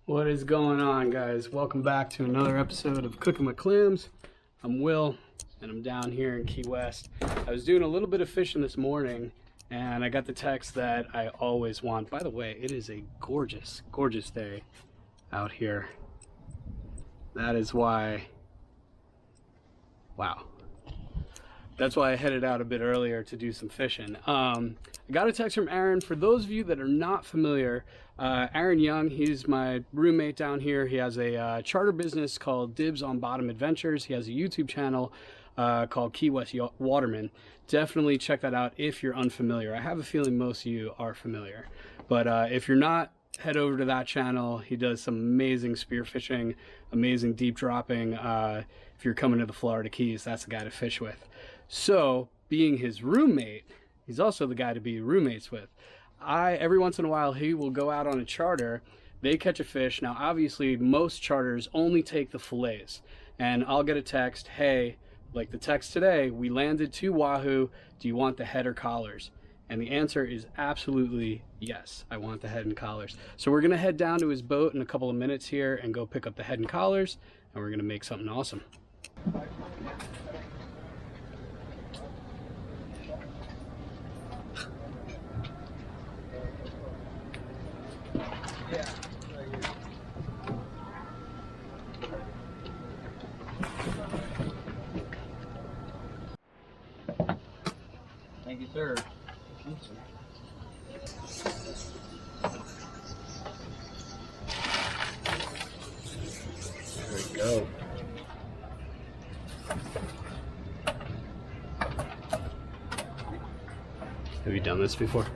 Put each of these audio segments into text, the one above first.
What is going on, guys? Welcome back to another episode of Cooking with Clams. I'm Will, and I'm down here in Key West. I was doing a little bit of fishing this morning, and I got the text that I always want. By the way, it is a gorgeous, gorgeous day out here. That is why, wow. That's why I headed out a bit earlier to do some fishing. I got a text from Aaron. For those of you that are not familiar, Aaron Young, he's my roommate down here. He has a charter business called Dibs on Bottom Adventures. He has a YouTube channel called Key West Waterman. Definitely check that out if you're unfamiliar. I have a feeling most of you are familiar. But if you're not, head over to that channel. He does some amazing spearfishing, amazing deep dropping. If you're coming to the Florida Keys, that's the guy to fish with. So, being his roommate, he's also the guy to be roommates with. Every once in a while, he will go out on a charter. They catch a fish. Now, obviously, most charters only take the fillets. And I'll get a text, hey, like the text today, we landed 2 Wahoo. Do you want the head or collars? And the answer is absolutely yes. I want the head and collars. So we're going to head down to his boat in a couple of minutes here and go pick up the head and collars. And we're going to make something awesome. Thank you, sir. There we go. Have you done this before?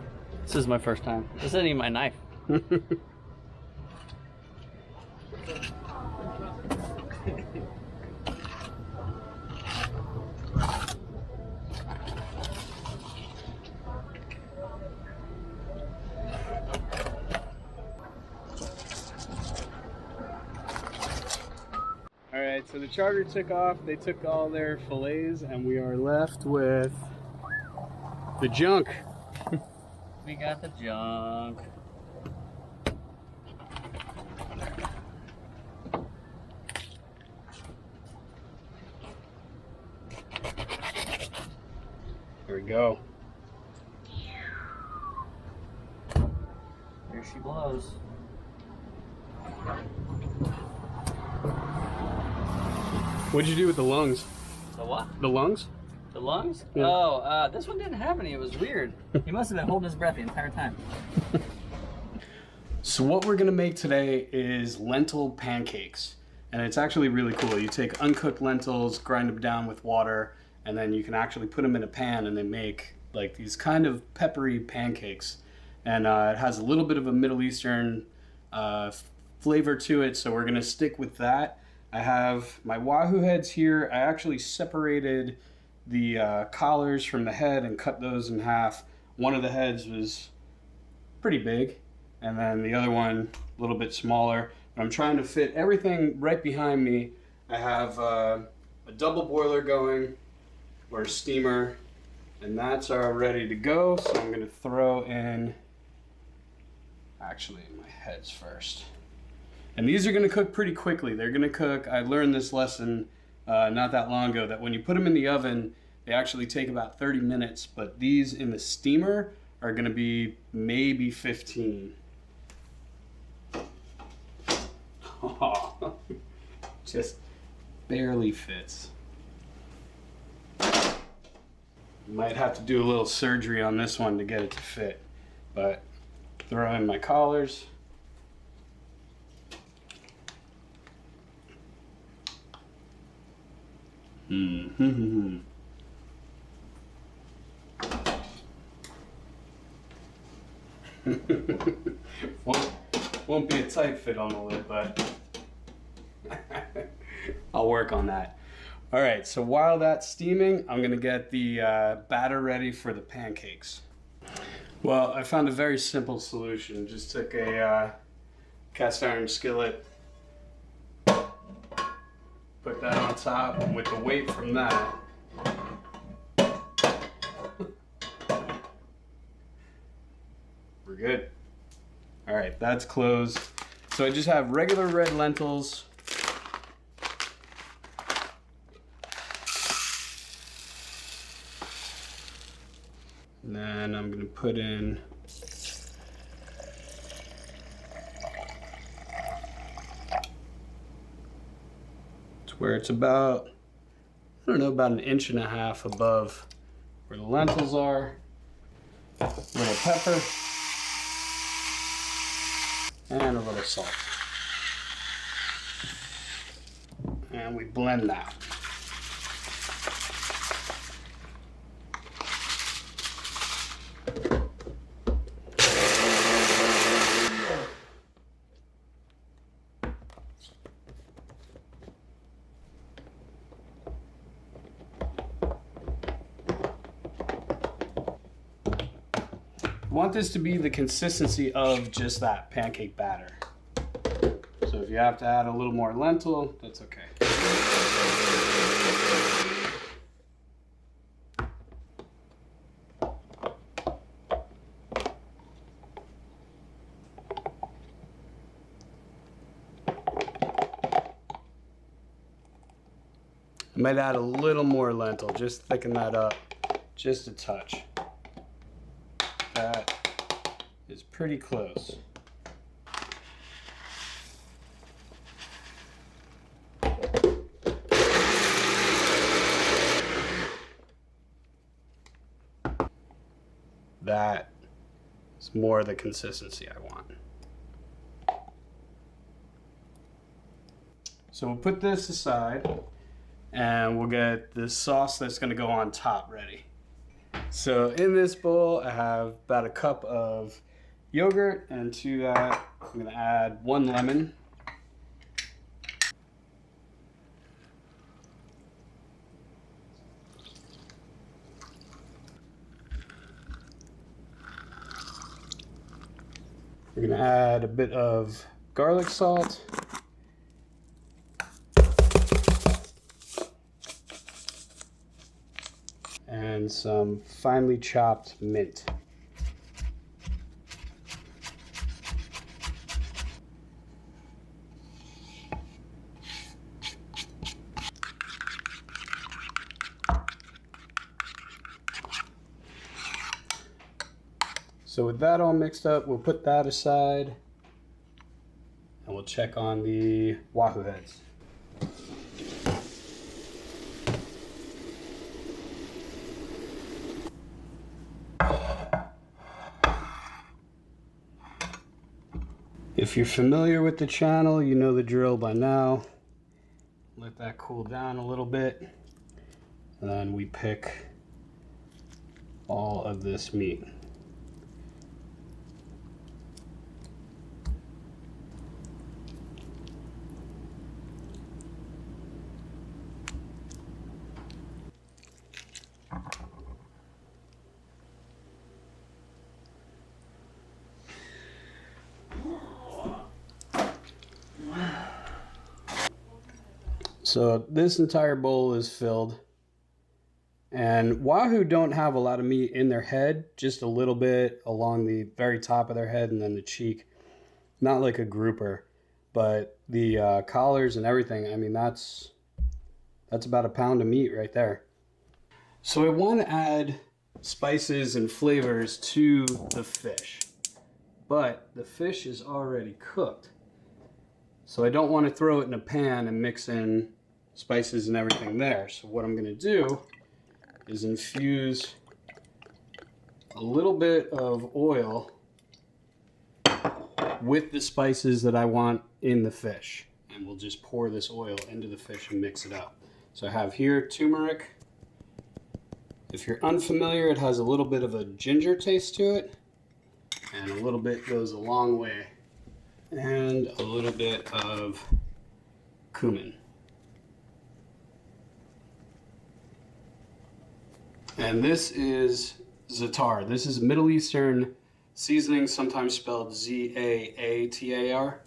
This is my first time. This isn't even my knife. Alright, so the charter took off. They took all their fillets, and we are left with the junk. We got the junk. There we go. Here she blows. What'd you do with the lungs? The what? The lungs? The lungs? Yeah. Oh, this one didn't have any. It was weird. He must have been holding his breath the entire time. So what we're gonna make today is lentil pancakes. And it's actually really cool. You take uncooked lentils, grind them down with water, and then you can actually put them in a pan and they make like these kind of peppery pancakes. And it has a little bit of a Middle Eastern flavor to it, so we're gonna stick with that. I have my Wahoo heads here. I actually separated the collars from the head and cut those in half. One of the heads was pretty big, and then the other one a little bit smaller. I'm trying to fit everything right behind me. I have a double boiler going, or a steamer, and that's all ready to go. So I'm gonna throw in, actually my heads first. And these are gonna cook pretty quickly. They're gonna cook, I learned this lesson not that long ago, that when you put them in the oven, they actually take about 30 minutes, but these in the steamer are gonna be maybe 15. Oh, just barely fits. Might have to do a little surgery on this one to get it to fit, but throw in my collars. Mm-hmm. won't be a tight fit on the lid, but I'll work on that. All right, so while that's steaming, I'm gonna get the batter ready for the pancakes. Well, I found a very simple solution. Just took a cast iron skillet, put that on top, and with the weight from that, we're good. All right, that's closed. So I just have regular red lentils. And then I'm gonna put in to where it's about, I don't know, about 1.5 inches above where the lentils are. A little pepper and a little salt. And we blend that. I want this to be the consistency of just that pancake batter. So if you have to add a little more lentil, that's okay. I might add a little more lentil, just thicken that up just a touch. That is pretty close. That is more the consistency I want. So we'll put this aside and we'll get the sauce that's going to go on top ready. So in this bowl I have about 1 cup of yogurt, and to that I'm going to add 1 lemon. We're going to add a bit of garlic salt. And some finely chopped mint. So with that all mixed up, we'll put that aside and we'll check on the Wahoo heads. If you're familiar with the channel, you know the drill by now. Let that cool down a little bit. And then we pick all of this meat. So this entire bowl is filled, and Wahoo don't have a lot of meat in their head, just a little bit along the very top of their head and then the cheek. Not like a grouper, but the collars and everything, I mean, that's about 1 pound of meat right there. So I want to add spices and flavors to the fish, but the fish is already cooked. So I don't want to throw it in a pan and mix in spices and everything there. So what I'm going to do is infuse a little bit of oil with the spices that I want in the fish. And we'll just pour this oil into the fish and mix it up. So I have here turmeric. If you're unfamiliar, it has a little bit of a ginger taste to it. And a little bit goes a long way. And a little bit of cumin. And this is za'atar. This is Middle Eastern seasoning, sometimes spelled Z-A-A-T-A-R.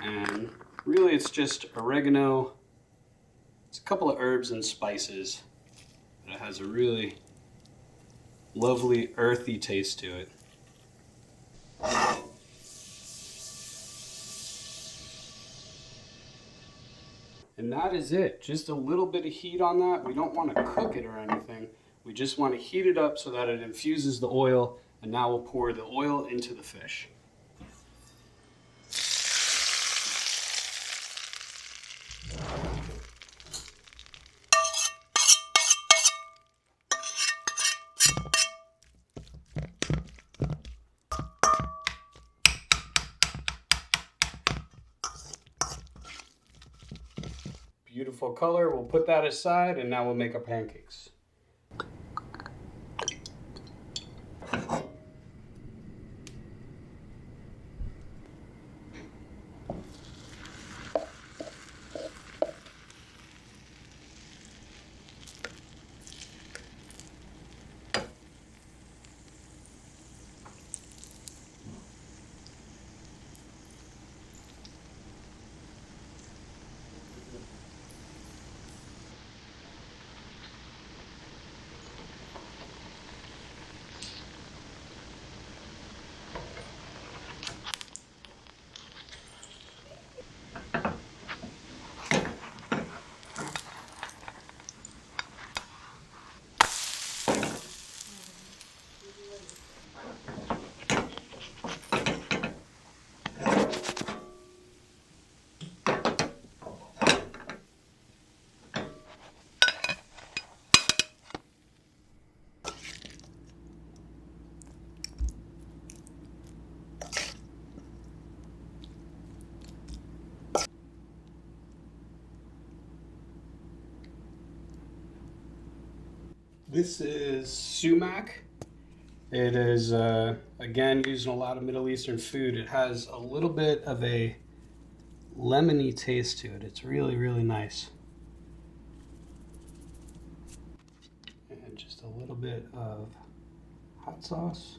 And really it's just oregano. It's a couple of herbs and spices. But it has a really lovely earthy taste to it. And that is it. Just a little bit of heat on that. We don't want to cook it or anything. We just want to heat it up so that it infuses the oil. And now we'll pour the oil into the fish. Beautiful color. We'll put that aside and now we'll make our pancakes. This is sumac. It is, again, using a lot of Middle Eastern food. It has a little bit of a lemony taste to it. It's really, really nice. And just a little bit of hot sauce.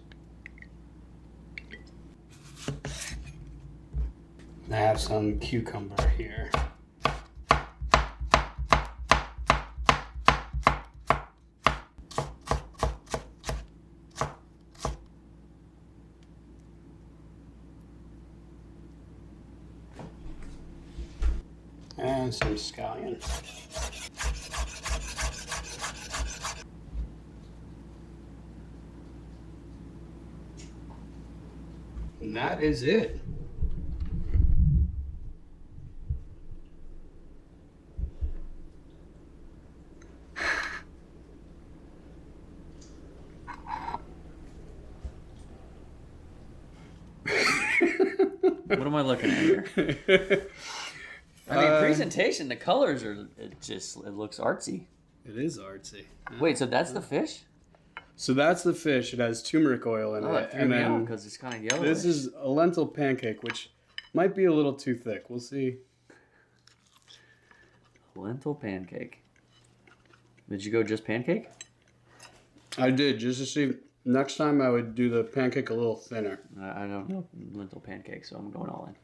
I have some cucumber here. And some scallion. And that is it. What am I looking at here? I mean, presentation, the colors are, it looks artsy. It is artsy. Yeah. Wait, so that's the fish? So that's the fish. It has turmeric oil in it. And then because it's kind of yellowish. This is a lentil pancake, which might be a little too thick. We'll see. Lentil pancake. Did you go just pancake? I did, just to see. Next time I would do the pancake a little thinner. I don't know lentil pancake, so I'm going all in.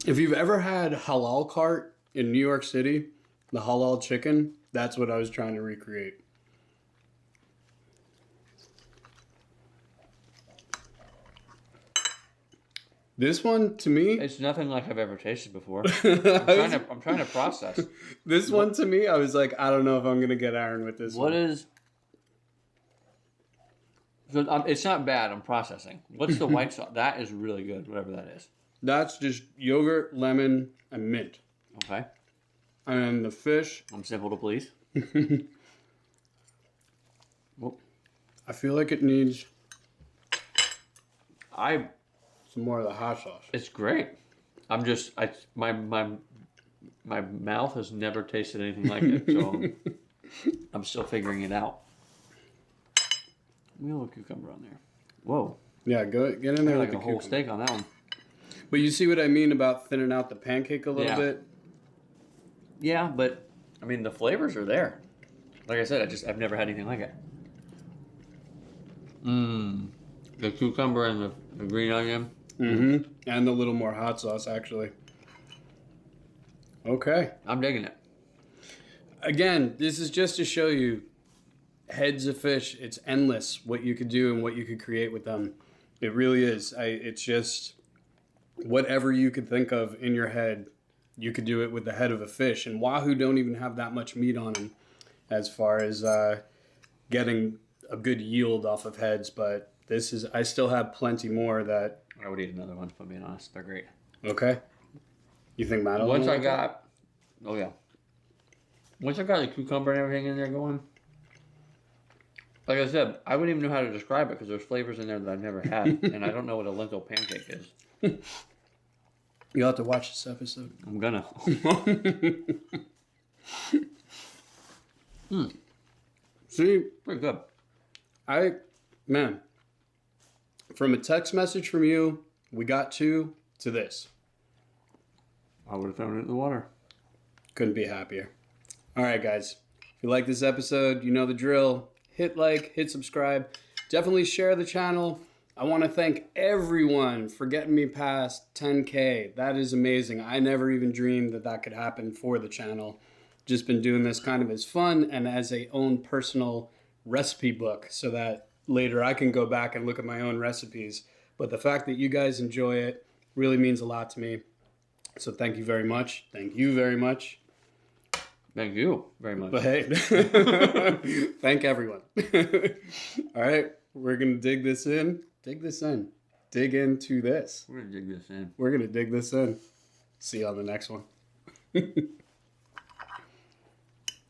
If you've ever had halal cart in New York City, the halal chicken, that's what I was trying to recreate. This one, to me... It's nothing like I've ever tasted before. I'm trying to process. This one, to me, I was like, I don't know if I'm going to get Aaron with this one. What is... So, it's not bad. I'm processing. What's the white sauce? That is really good, whatever that is. That's just yogurt, lemon, and mint. Okay. And the fish... I'm simple to please. Well, I feel like it needs... some more of the hot sauce. It's great. I'm just... My mouth has never tasted anything like it, so I'm still figuring it out. We have a little cucumber on there. Whoa. Yeah, get in there with like the a whole cucumber. steak on that one. But you see what I mean about thinning out the pancake a little bit? Yeah, but I mean the flavors are there. Like I said, I've never had anything like it. The cucumber and the green onion. Mm-hmm. And a little more hot sauce, actually. Okay. I'm digging it. Again, this is just to show you heads of fish. It's endless what you could do and what you could create with them. It really is. It's just whatever you could think of in your head, you could do it with the head of a fish. And Wahoo don't even have that much meat on them as far as getting a good yield off of heads. But this is, I still have plenty more that... I would eat another one, if I'm being honest. They're great. Okay. You think Matt will Once I like it? got... Oh, yeah. Once I got the cucumber and everything in there going... Like I said, I wouldn't even know how to describe it because there's flavors in there that I've never had. And I don't know what a lentil pancake is. You'll have to watch this episode. I'm gonna. See, Pretty good. Man, from a text message from you, we got to this. I would have thrown it in the water. Couldn't be happier. All right, guys. If you like this episode, you know the drill. Hit like, hit subscribe. Definitely share the channel. I want to thank everyone for getting me past 10K. That is amazing. I never even dreamed that that could happen for the channel. Just been doing this kind of as fun and as a own personal recipe book so that later I can go back and look at my own recipes. But the fact that you guys enjoy it really means a lot to me. So thank you very much. Thank you very much. Thank you very much. But hey, thank everyone. All right, we're going to dig this in. Dig this in. Dig into this. We're going to dig this in. We're going to dig this in. See you on the next one.